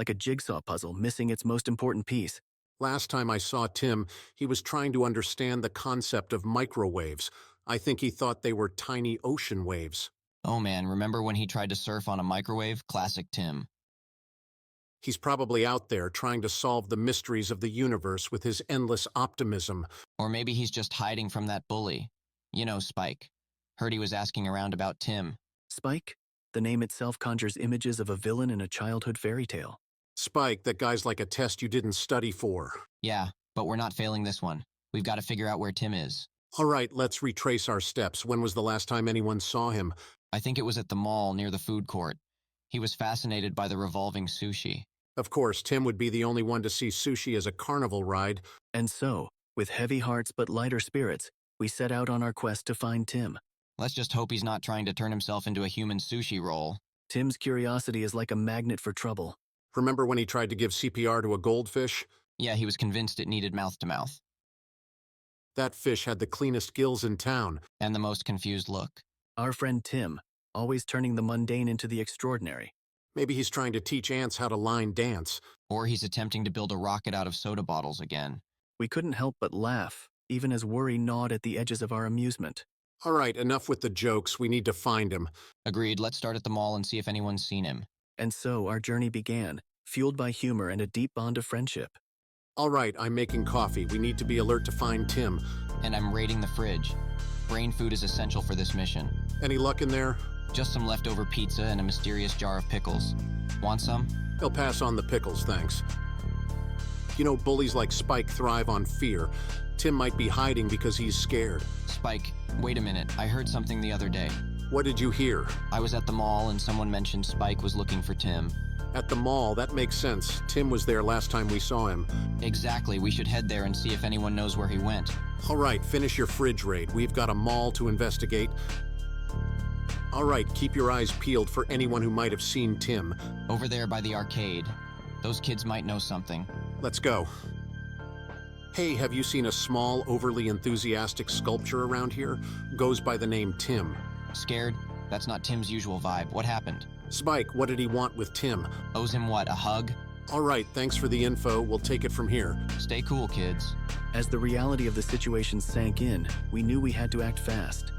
like a jigsaw puzzle missing its most important piece. Last time I saw Tim, he was trying to understand the concept of microwaves. I think he thought they were tiny ocean waves. Oh man, remember when he tried to surf on a microwave? Classic Tim. He's probably out there trying to solve the mysteries of the universe with his endless optimism. Or maybe he's just hiding from that bully. You know, Spike. Heard he was asking around about Tim. Spike? The name itself conjures images of a villain in a childhood fairy tale. Spike, that guy's like a test you didn't study for. Yeah, but we're not failing this one. We've got to figure out where Tim is. All right, let's retrace our steps. When was the last time anyone saw him? I think it was at the mall near the food court. He was fascinated by the revolving sushi. Of course, Tim would be the only one to see sushi as a carnival ride. And so, with heavy hearts but lighter spirits, we set out on our quest to find Tim. Let's just hope he's not trying to turn himself into a human sushi roll. Tim's curiosity is like a magnet for trouble. Remember when he tried to give CPR to a goldfish? Yeah, he was convinced it needed mouth-to-mouth. That fish had the cleanest gills in town. And the most confused look. Our friend Tim, always turning the mundane into the extraordinary. Maybe he's trying to teach ants how to line dance. Or he's attempting to build a rocket out of soda bottles again. We couldn't help but laugh, even as worry gnawed at the edges of our amusement. All right, enough with the jokes. We need to find him. Agreed, let's start at the mall and see if anyone's seen him. And so our journey began, fueled by humor and a deep bond of friendship. All right, I'm making coffee. We need to be alert to find Tim. And I'm raiding the fridge. Brain food is essential for this mission. Any luck in there? Just some leftover pizza and a mysterious jar of pickles. Want some? He'll pass on the pickles, thanks. You know, bullies like Spike thrive on fear. Tim might be hiding because he's scared. Spike, wait a minute. I heard something the other day. What did you hear? I was at the mall and someone mentioned Spike was looking for Tim. At the mall, that makes sense. Tim was there last time we saw him. Exactly, we should head there and see if anyone knows where he went. All right, finish your fridge raid. We've got a mall to investigate. All right, keep your eyes peeled for anyone who might have seen Tim. Over there by the arcade. Those kids might know something. Let's go. Hey, have you seen a small, overly enthusiastic sculpture around here? Goes by the name Tim. Scared? That's not Tim's usual vibe. What happened? Spike, what did he want with Tim? Owes him what, a hug? All right, thanks for the info. We'll take it from here. Stay cool, kids. As the reality of the situation sank in, we knew we had to act fast.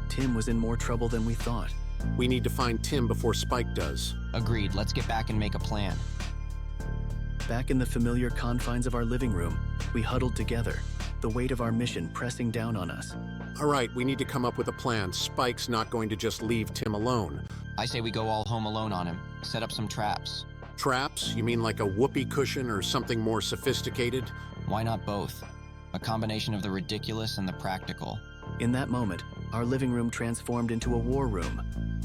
Tim was in more trouble than we thought. We need to find Tim before Spike does. Agreed, let's get back and make a plan. Back in the familiar confines of our living room, we huddled together, the weight of our mission pressing down on us. All right, we need to come up with a plan. Spike's not going to just leave Tim alone. I say we go all home alone on him. Set up some traps. Traps? You mean like a whoopee cushion or something more sophisticated? Why not both? A combination of the ridiculous and the practical. In that moment, our living room transformed into a war room,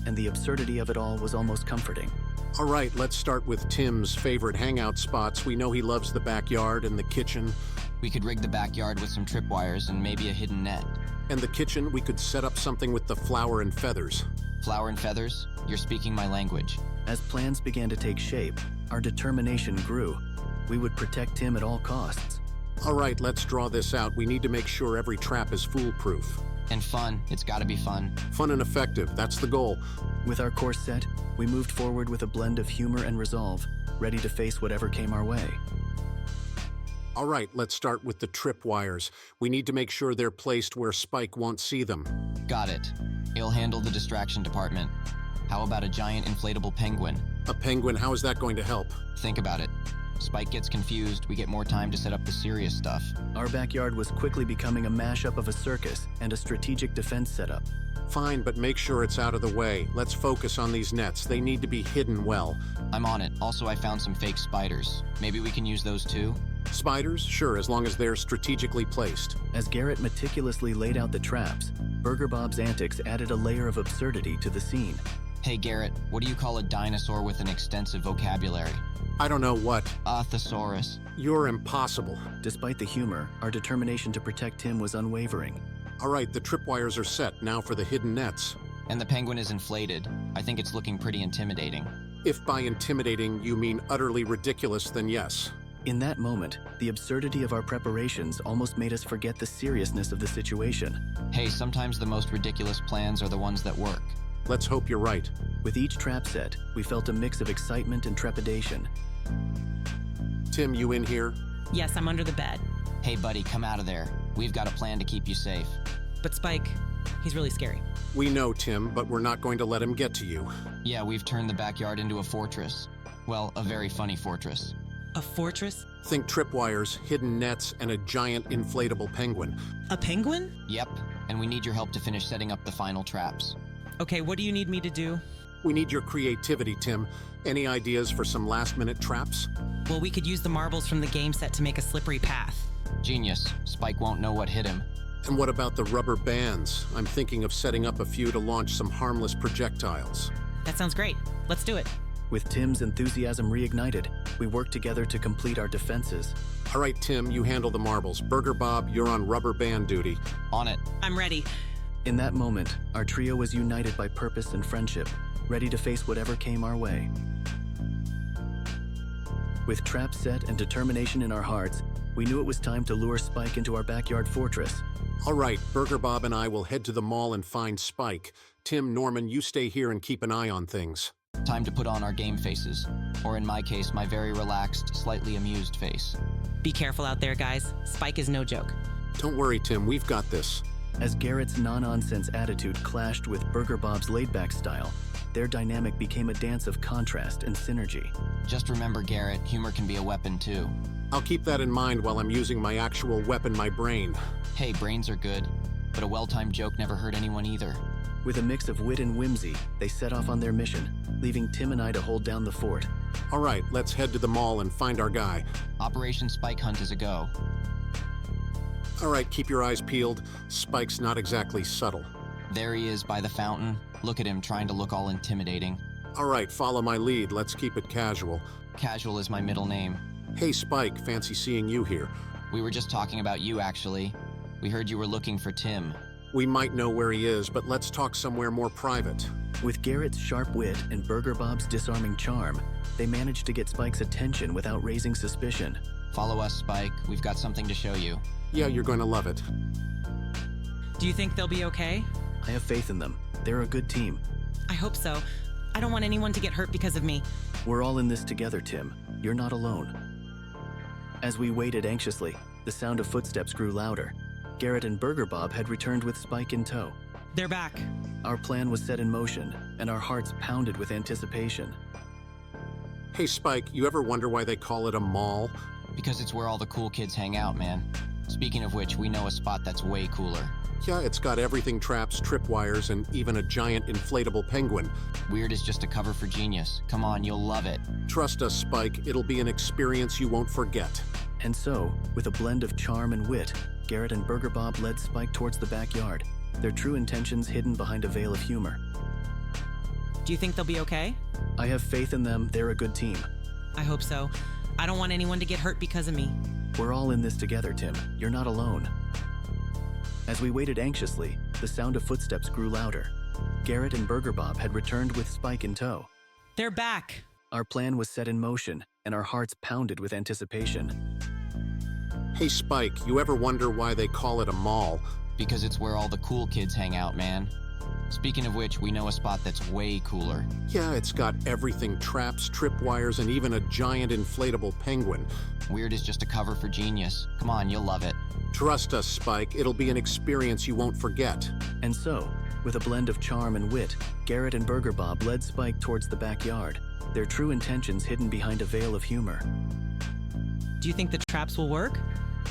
and the absurdity of it all was almost comforting. All right, let's start with Tim's favorite hangout spots. We know he loves the backyard and the kitchen. We could rig the backyard with some tripwires and maybe a hidden net. And the kitchen, we could set up something with the flower and feathers. Flower and feathers? You're speaking my language. As plans began to take shape, our determination grew. We would protect Tim at all costs. All right, let's draw this out. We need to make sure every trap is foolproof. And fun. It's gotta be fun. Fun and effective, that's the goal. With our course set, we moved forward with a blend of humor and resolve, ready to face whatever came our way. All right, let's start with the tripwires. We need to make sure they're placed where Spike won't see them. Got it. He'll handle the distraction department. How about a giant inflatable penguin? A penguin, how is that going to help? Think about it. Spike gets confused, we get more time to set up the serious stuff. Our backyard was quickly becoming a mashup of a circus and a strategic defense setup. Fine, but make sure it's out of the way. Let's focus on these nets. They need to be hidden well. I'm on it. Also, I found some fake spiders. Maybe we can use those too? Spiders? Sure, as long as they're strategically placed. As Garrett meticulously laid out the traps, Burger Bob's antics added a layer of absurdity to the scene. Hey Garrett, what do you call a dinosaur with an extensive vocabulary? I don't know what. A thesaurus. You're impossible. Despite the humor, our determination to protect him was unwavering. All right, the tripwires are set. Now for the hidden nets. And the penguin is inflated. I think it's looking pretty intimidating. If by intimidating you mean utterly ridiculous, then yes. In that moment, the absurdity of our preparations almost made us forget the seriousness of the situation. Hey, sometimes the most ridiculous plans are the ones that work. Let's hope you're right. With each trap set, we felt a mix of excitement and trepidation. Tim, you in here? Yes, I'm under the bed. Hey, buddy, come out of there. We've got a plan to keep you safe. But Spike, he's really scary. We know, Tim, but we're not going to let him get to you. Yeah, we've turned the backyard into a fortress. Well, a very funny fortress. A fortress? Think tripwires, hidden nets, and a giant inflatable penguin. A penguin? Yep, and we need your help to finish setting up the final traps. Okay, what do you need me to do? We need your creativity, Tim. Any ideas for some last-minute traps? Well, we could use the marbles from the game set to make a slippery path. Genius. Spike won't know what hit him. And what about the rubber bands? I'm thinking of setting up a few to launch some harmless projectiles. That sounds great. Let's do it. With Tim's enthusiasm reignited, we worked together to complete our defenses. All right, Tim, you handle the marbles. Burger Bob, you're on rubber band duty. On it. I'm ready. In that moment, our trio was united by purpose and friendship, ready to face whatever came our way. With traps set and determination in our hearts, we knew it was time to lure Spike into our backyard fortress. All right, Burger Bob and I will head to the mall and find Spike. Tim, Norman, you stay here and keep an eye on things. Time to put on our game faces. Or in my case, my very relaxed, slightly amused face. Be careful out there, guys. Spike is no joke. Don't worry, Tim, we've got this. As Garrett's no-nonsense attitude clashed with Burger Bob's laid-back style, their dynamic became a dance of contrast and synergy. Just remember, Garrett, humor can be a weapon too. I'll keep that in mind while I'm using my actual weapon, my brain. Hey, brains are good, but a well-timed joke never hurt anyone either. With a mix of wit and whimsy, they set off on their mission, leaving Tim and I to hold down the fort. All right, let's head to the mall and find our guy. Operation Spike Hunt is a go. All right, keep your eyes peeled. Spike's not exactly subtle. There he is by the fountain. Look at him trying to look all intimidating. All right, follow my lead. Let's keep it casual. Casual is my middle name. Hey, Spike, fancy seeing you here. We were just talking about you, actually. We heard you were looking for Tim. We might know where he is, but let's talk somewhere more private. With Garrett's sharp wit and Burger Bob's disarming charm, they managed to get Spike's attention without raising suspicion. Follow us, Spike. We've got something to show you. Yeah, you're going to love it. Do you think they'll be okay? I have faith in them. They're a good team. I hope so. I don't want anyone to get hurt because of me. We're all in this together, Tim. You're not alone. As we waited anxiously, the sound of footsteps grew louder. Garrett and Burger Bob had returned with Spike in tow. They're back. Our plan was set in motion, and our hearts pounded with anticipation. Hey, Spike, you ever wonder why they call it a mall? Because it's where all the cool kids hang out, man. Speaking of which, we know a spot that's way cooler. Yeah, it's got everything traps, tripwires, and even a giant inflatable penguin. Weird is just a cover for genius. Come on, you'll love it. Trust us, Spike, it'll be an experience you won't forget. And so, with a blend of charm and wit, Garrett and Burger Bob led Spike towards the backyard, their true intentions hidden behind a veil of humor. Do you think they'll be okay? I have faith in them. They're a good team. I hope so. I don't want anyone to get hurt because of me. We're all in this together, Tim. You're not alone. As we waited anxiously, the sound of footsteps grew louder. Garrett and Burger Bob had returned with Spike in tow. They're back. Our plan was set in motion, and our hearts pounded with anticipation. Hey, Spike, you ever wonder why they call it a mall? Because it's where all the cool kids hang out, man. Speaking of which, we know a spot that's way cooler. Yeah, it's got everything traps, tripwires, and even a giant inflatable penguin. Weird is just a cover for genius. Come on, you'll love it. Trust us, Spike, it'll be an experience you won't forget. And so, with a blend of charm and wit, Garrett and Burger Bob led Spike towards the backyard, their true intentions hidden behind a veil of humor. Do you think the traps will work?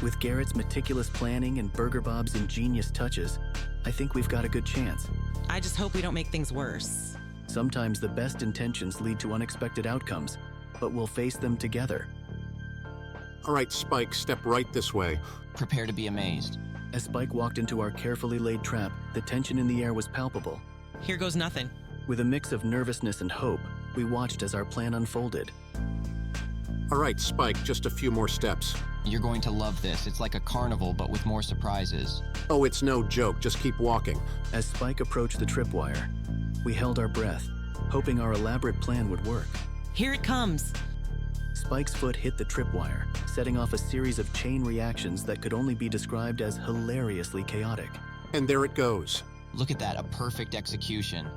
With Garrett's meticulous planning and Burger Bob's ingenious touches, I think we've got a good chance. I just hope we don't make things worse. Sometimes the best intentions lead to unexpected outcomes, but we'll face them together. All right, Spike, step right this way. Prepare to be amazed. As Spike walked into our carefully laid trap, the tension in the air was palpable. Here goes nothing. With a mix of nervousness and hope, we watched as our plan unfolded. All right, Spike, just a few more steps. You're going to love this. It's like a carnival, but with more surprises. Oh, it's no joke, just keep walking. As Spike approached the tripwire, we held our breath, hoping our elaborate plan would work. Here it comes. Spike's foot hit the tripwire, setting off a series of chain reactions that could only be described as hilariously chaotic. And there it goes. Look at that, a perfect execution.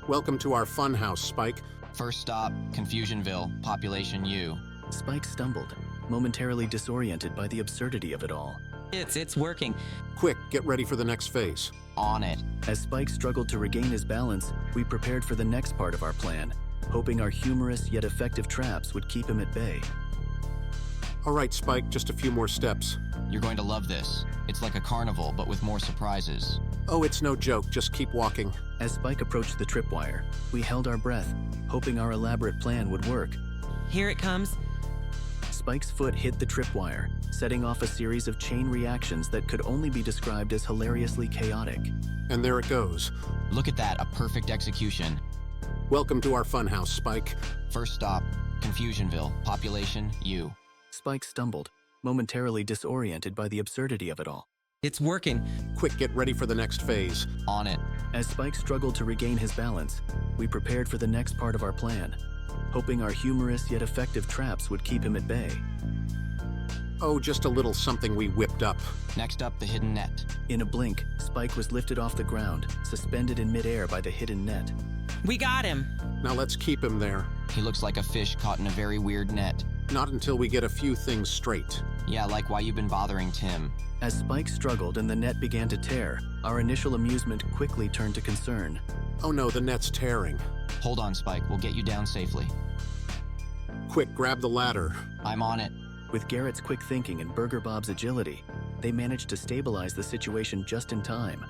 Welcome to our funhouse, Spike. First stop, Confusionville, population U. Spike stumbled, momentarily disoriented by the absurdity of it all. It's working. Quick, get ready for the next phase. On it. As Spike struggled to regain his balance, we prepared for the next part of our plan, hoping our humorous yet effective traps would keep him at bay. All right, Spike, just a few more steps. You're going to love this. It's like a carnival, but with more surprises. Oh, it's no joke, just keep walking. As Spike approached the tripwire, we held our breath, hoping our elaborate plan would work. Here it comes. Spike's foot hit the tripwire, setting off a series of chain reactions that could only be described as hilariously chaotic. And there it goes. Look at that, a perfect execution. Welcome to our funhouse, Spike. First stop, Confusionville. Population, you. Spike stumbled, momentarily disoriented by the absurdity of it all. It's working. Quick, get ready for the next phase. On it. As Spike struggled to regain his balance, we prepared for the next part of our plan, hoping our humorous yet effective traps would keep him at bay. Oh, just a little something we whipped up. Next up, the hidden net. In a blink, Spike was lifted off the ground, suspended in midair by the hidden net. We got him. Now let's keep him there. He looks like a fish caught in a very weird net. Not until we get a few things straight. Yeah, like why you've been bothering Tim. As Spike struggled and the net began to tear, our initial amusement quickly turned to concern. Oh no, the net's tearing. Hold on, Spike. We'll get you down safely. Quick, grab the ladder. I'm on it. With Garrett's quick thinking and Burger Bob's agility, they managed to stabilize the situation just in time.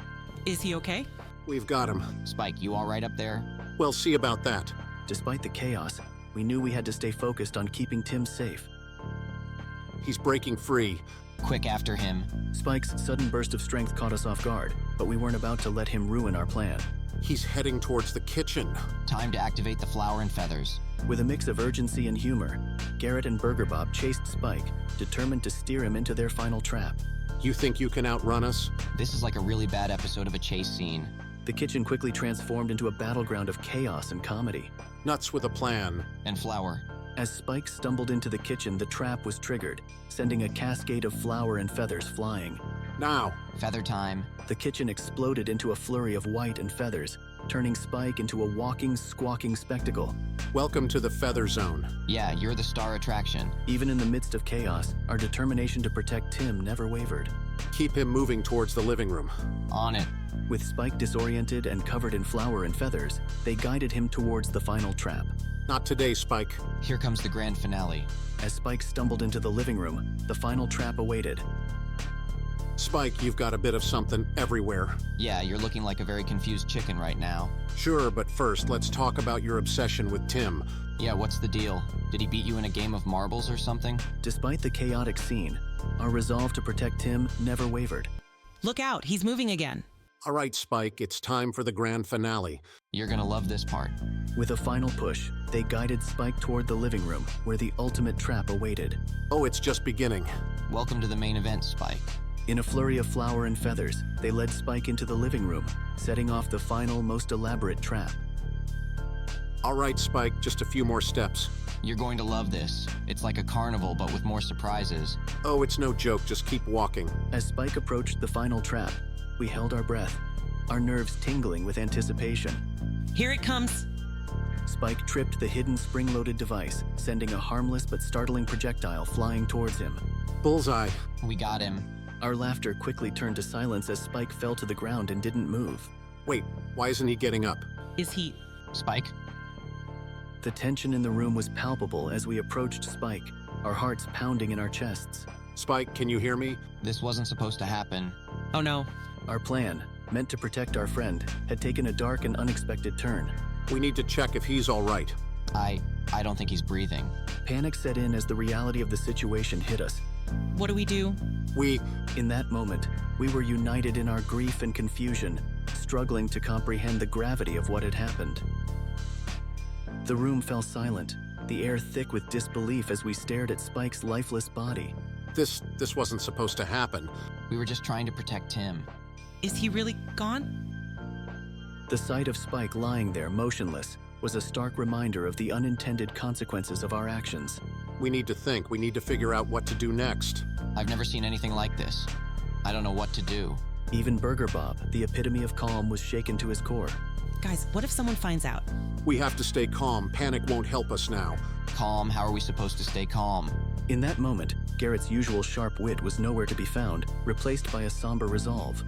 Is he okay? We've got him. Spike, you all right up there? We'll see about that. Despite the chaos, we knew we had to stay focused on keeping Tim safe. He's breaking free. Quick after him. Spike's sudden burst of strength caught us off guard, but we weren't about to let him ruin our plan. He's heading towards the kitchen. Time to activate the flower and feathers. With a mix of urgency and humor, Garrett and Burger Bob chased Spike, determined to steer him into their final trap. You think you can outrun us? This is like a really bad episode of a chase scene. The kitchen quickly transformed into a battleground of chaos and comedy. Nuts with a plan. And flour. As Spike stumbled into the kitchen, the trap was triggered, sending a cascade of flour and feathers flying. Now. Feather time. The kitchen exploded into a flurry of white and feathers, turning Spike into a walking, squawking spectacle. Welcome to the Feather Zone. Yeah, you're the star attraction. Even in the midst of chaos, our determination to protect Tim never wavered. Keep him moving towards the living room. On it. With Spike disoriented and covered in flour and feathers, they guided him towards the final trap. Not today, Spike. Here comes the grand finale. As Spike stumbled into the living room, the final trap awaited. Spike, you've got a bit of something everywhere. Yeah, you're looking like a very confused chicken right now. Sure, but first, let's talk about your obsession with Tim. Yeah, what's the deal? Did he beat you in a game of marbles or something? Despite the chaotic scene, our resolve to protect Tim never wavered. Look out, he's moving again. All right, Spike, it's time for the grand finale. You're gonna love this part. With a final push, they guided Spike toward the living room, where the ultimate trap awaited. Oh, it's just beginning. Welcome to the main event, Spike. In a flurry of flour and feathers, they led Spike into the living room, setting off the final, most elaborate trap. All right, Spike, just a few more steps. You're going to love this. It's like a carnival, but with more surprises. Oh, it's no joke, just keep walking. As Spike approached the final trap, we held our breath, our nerves tingling with anticipation. Here it comes. Spike tripped the hidden spring-loaded device, sending a harmless but startling projectile flying towards him. Bullseye. We got him. Our laughter quickly turned to silence as Spike fell to the ground and didn't move. Wait, why isn't he getting up? Is he... Spike? The tension in the room was palpable as we approached Spike, our hearts pounding in our chests. Spike, can you hear me? This wasn't supposed to happen. Oh no. Our plan, meant to protect our friend, had taken a dark and unexpected turn. We need to check if he's all right. I don't think he's breathing. Panic set in as the reality of the situation hit us. What do we do? In that moment, we were united in our grief and confusion, struggling to comprehend the gravity of what had happened. The room fell silent, the air thick with disbelief as we stared at Spike's lifeless body. This wasn't supposed to happen. We were just trying to protect him. Is he really gone? The sight of Spike lying there motionless was a stark reminder of the unintended consequences of our actions. We need to think. We need to figure out what to do next. I've never seen anything like this. I don't know what to do. Even Burger Bob, the epitome of calm, was shaken to his core. Guys, what if someone finds out? We have to stay calm. Panic won't help us now. Calm? How are we supposed to stay calm? In that moment, Garrett's usual sharp wit was nowhere to be found, replaced by a somber resolve.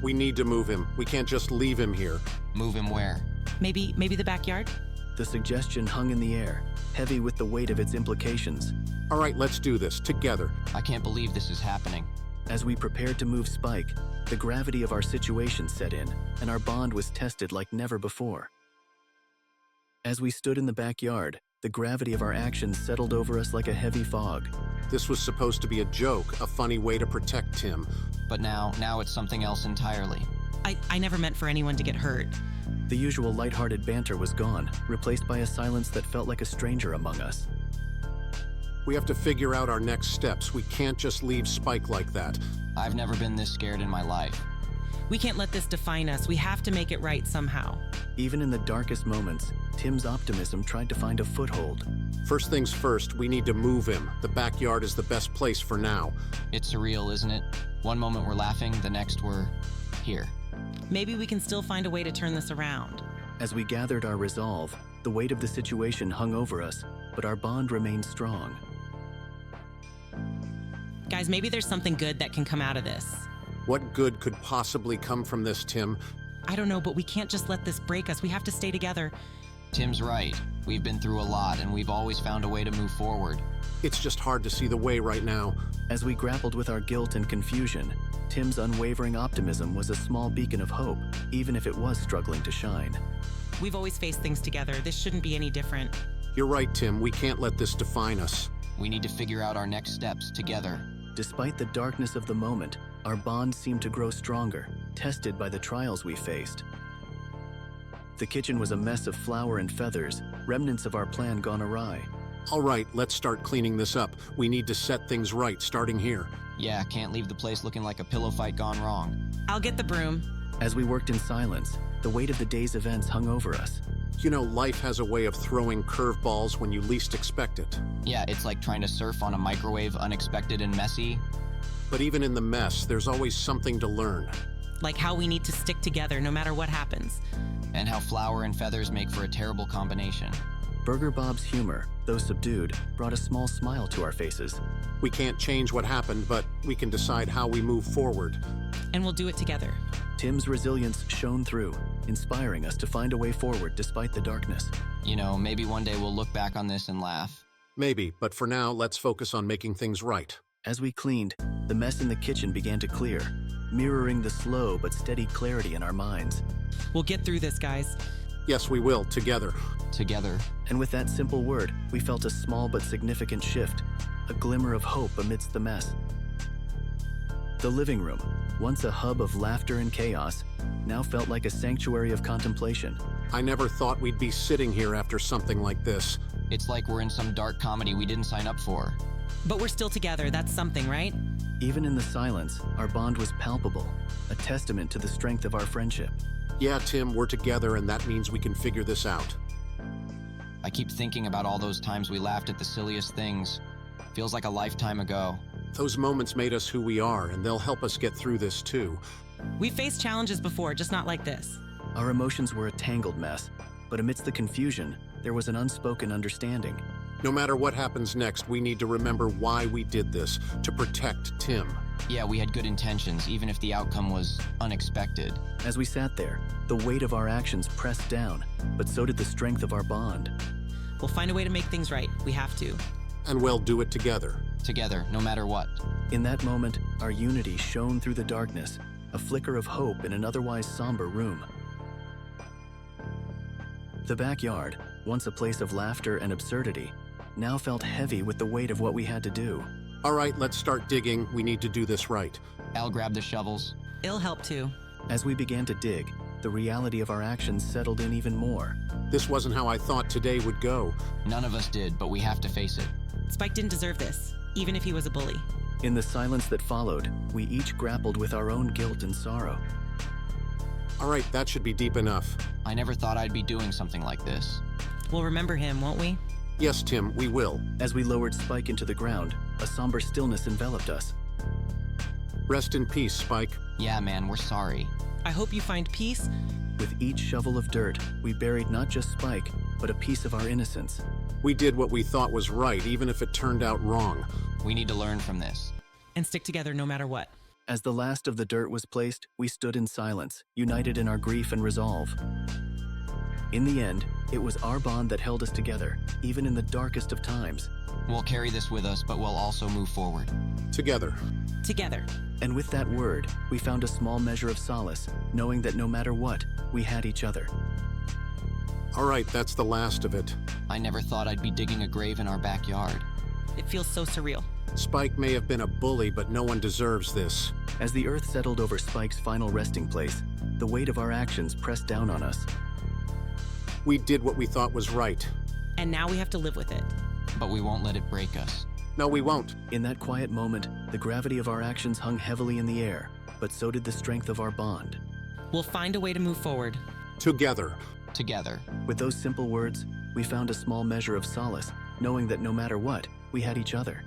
We need to move him. We can't just leave him here. Move him where? Maybe the backyard? The suggestion hung in the air, heavy with the weight of its implications. All right, let's do this, together. I can't believe this is happening. As we prepared to move Spike, the gravity of our situation set in, and our bond was tested like never before. As we stood in the backyard, the gravity of our actions settled over us like a heavy fog. This was supposed to be a joke, a funny way to protect Tim. But now it's something else entirely. I never meant for anyone to get hurt. The usual lighthearted banter was gone, replaced by a silence that felt like a stranger among us. We have to figure out our next steps. We can't just leave Spike like that. I've never been this scared in my life. We can't let this define us. We have to make it right somehow. Even in the darkest moments, Tim's optimism tried to find a foothold. First things first, we need to move him. The backyard is the best place for now. It's surreal, isn't it? One moment we're laughing, the next we're here. Maybe we can still find a way to turn this around. As we gathered our resolve, the weight of the situation hung over us, but our bond remained strong. Guys, maybe there's something good that can come out of this. What good could possibly come from this, Tim? I don't know, but we can't just let this break us. We have to stay together. Tim's right. We've been through a lot, and we've always found a way to move forward. It's just hard to see the way right now. As we grappled with our guilt and confusion, Tim's unwavering optimism was a small beacon of hope, even if it was struggling to shine. We've always faced things together. This shouldn't be any different. You're right, Tim. We can't let this define us. We need to figure out our next steps together. Despite the darkness of the moment, our bond seemed to grow stronger, tested by the trials we faced. The kitchen was a mess of flour and feathers, remnants of our plan gone awry. All right, let's start cleaning this up. We need to set things right, starting here. Yeah, can't leave the place looking like a pillow fight gone wrong. I'll get the broom. As we worked in silence, the weight of the day's events hung over us. You know, life has a way of throwing curveballs when you least expect it. Yeah, it's like trying to surf on a microwave, unexpected and messy. But even in the mess, there's always something to learn. Like how we need to stick together no matter what happens. And how flour and feathers make for a terrible combination. Burger Bob's humor, though subdued, brought a small smile to our faces. We can't change what happened, but we can decide how we move forward. And we'll do it together. Tim's resilience shone through, inspiring us to find a way forward despite the darkness. You know, maybe one day we'll look back on this and laugh. Maybe, but for now, let's focus on making things right. As we cleaned, the mess in the kitchen began to clear, mirroring the slow but steady clarity in our minds. We'll get through this, guys. Yes, we will, together. Together. And with that simple word, we felt a small but significant shift, a glimmer of hope amidst the mess. The living room, once a hub of laughter and chaos, now felt like a sanctuary of contemplation. I never thought we'd be sitting here after something like this. It's like we're in some dark comedy we didn't sign up for. But we're still together. That's something, right? Even in the silence, our bond was palpable, a testament to the strength of our friendship. Yeah, Tim, we're together, and that means we can figure this out. I keep thinking about all those times we laughed at the silliest things. Feels like a lifetime ago. Those moments made us who we are, and they'll help us get through this too. We've faced challenges before, just not like this. Our emotions were a tangled mess, but amidst the confusion, there was an unspoken understanding. No matter what happens next, we need to remember why we did this, to protect Tim. Yeah, we had good intentions, even if the outcome was unexpected. As we sat there, the weight of our actions pressed down, but so did the strength of our bond. We'll find a way to make things right. We have to. And we'll do it together. Together, no matter what. In that moment, our unity shone through the darkness, a flicker of hope in an otherwise somber room. The backyard, once a place of laughter and absurdity, now felt heavy with the weight of what we had to do. All right, let's start digging. We need to do this right. Al grabbed the shovels. It'll help too. As we began to dig, the reality of our actions settled in even more. This wasn't how I thought today would go. None of us did, but we have to face it. Spike didn't deserve this, even if he was a bully. In the silence that followed, we each grappled with our own guilt and sorrow. All right, that should be deep enough. I never thought I'd be doing something like this. We'll remember him, won't we? Yes, Tim, we will. As we lowered Spike into the ground, a somber stillness enveloped us. Rest in peace, Spike. Yeah, man, we're sorry. I hope you find peace With each shovel of dirt, we buried not just Spike, but a piece of our innocence. We did what we thought was right, even if it turned out wrong. We need to learn from this. And stick together no matter what. As the last of the dirt was placed, we stood in silence, united in our grief and resolve. In the end, it was our bond that held us together, even in the darkest of times. We'll carry this with us, but we'll also move forward. Together. Together. And with that word, we found a small measure of solace, knowing that no matter what, we had each other. All right, that's the last of it. I never thought I'd be digging a grave in our backyard. It feels so surreal. Spike may have been a bully, but no one deserves this. As the earth settled over Spike's final resting place, the weight of our actions pressed down on us. We did what we thought was right. And now we have to live with it. But we won't let it break us. No, we won't. In that quiet moment, the gravity of our actions hung heavily in the air, but so did the strength of our bond. We'll find a way to move forward. Together. Together. With those simple words, we found a small measure of solace, knowing that no matter what, we had each other.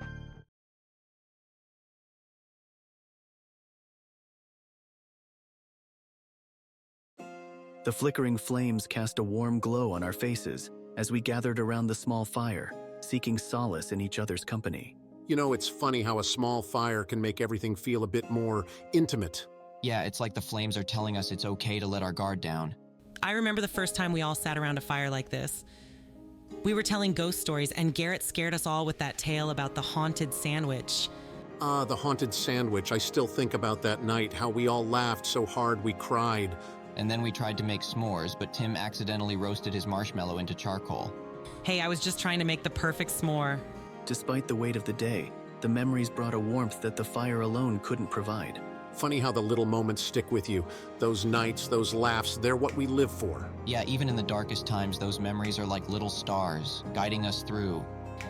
The flickering flames cast a warm glow on our faces as we gathered around the small fire, seeking solace in each other's company. You know, it's funny how a small fire can make everything feel a bit more intimate. Yeah, it's like the flames are telling us it's okay to let our guard down. I remember the first time we all sat around a fire like this. We were telling ghost stories, and Garrett scared us all with that tale about the haunted sandwich. The haunted sandwich. I still think about that night, how we all laughed so hard we cried. And then we tried to make s'mores, but Tim accidentally roasted his marshmallow into charcoal. Hey, I was just trying to make the perfect s'more. Despite the weight of the day, the memories brought a warmth that the fire alone couldn't provide. Funny how the little moments stick with you. Those nights, those laughs, they're what we live for. Yeah, even in the darkest times, those memories are like little stars, guiding us through.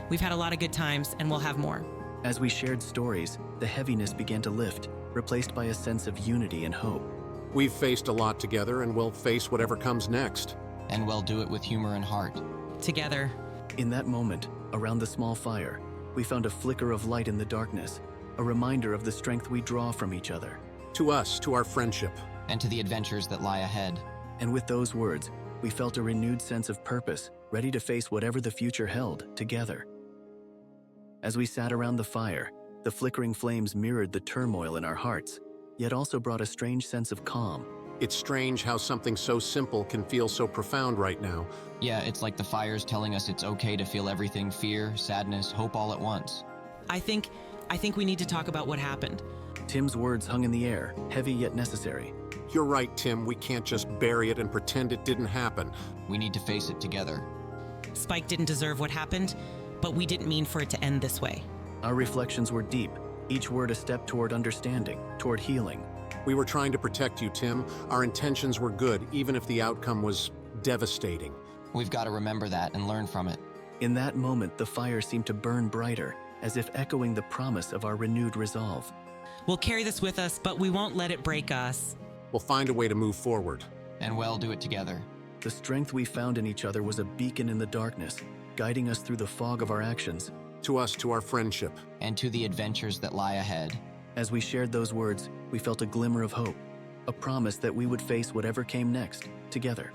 We've had a lot of good times, and we'll have more. As we shared stories, the heaviness began to lift, replaced by a sense of unity and hope. We've faced a lot together, and we'll face whatever comes next. And we'll do it with humor and heart. Together. In that moment, around the small fire, we found a flicker of light in the darkness, a reminder of the strength we draw from each other. To us, to our friendship. And to the adventures that lie ahead. And with those words, we felt a renewed sense of purpose, ready to face whatever the future held, together. As we sat around the fire, the flickering flames mirrored the turmoil in our hearts, yet also brought a strange sense of calm. It's strange how something so simple can feel so profound right now. Yeah, it's like the fire's telling us it's okay to feel everything: fear, sadness, hope all at once. I think we need to talk about what happened. Tim's words hung in the air, heavy yet necessary. You're right, Tim. We can't just bury it and pretend it didn't happen. We need to face it together. Spike didn't deserve what happened, but we didn't mean for it to end this way. Our reflections were deep, each word a step toward understanding, toward healing. We were trying to protect you, Tim. Our intentions were good, even if the outcome was devastating. We've got to remember that and learn from it. In that moment, the fire seemed to burn brighter, as if echoing the promise of our renewed resolve. We'll carry this with us, but we won't let it break us. We'll find a way to move forward. And we'll do it together. The strength we found in each other was a beacon in the darkness, guiding us through the fog of our actions. To us, to our friendship. And to the adventures that lie ahead. As we shared those words, we felt a glimmer of hope, a promise that we would face whatever came next, together.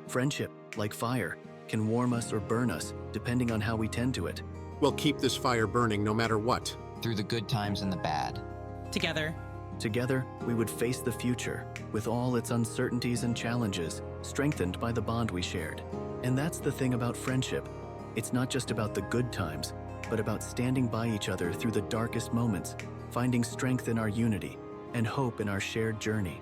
Friendship, like fire, can warm us or burn us, depending on how we tend to it. We'll keep this fire burning no matter what. Through the good times and the bad. Together. Together, we would face the future, with all its uncertainties and challenges, strengthened by the bond we shared. And that's the thing about friendship. It's not just about the good times, but about standing by each other through the darkest moments, finding strength in our unity, and hope in our shared journey.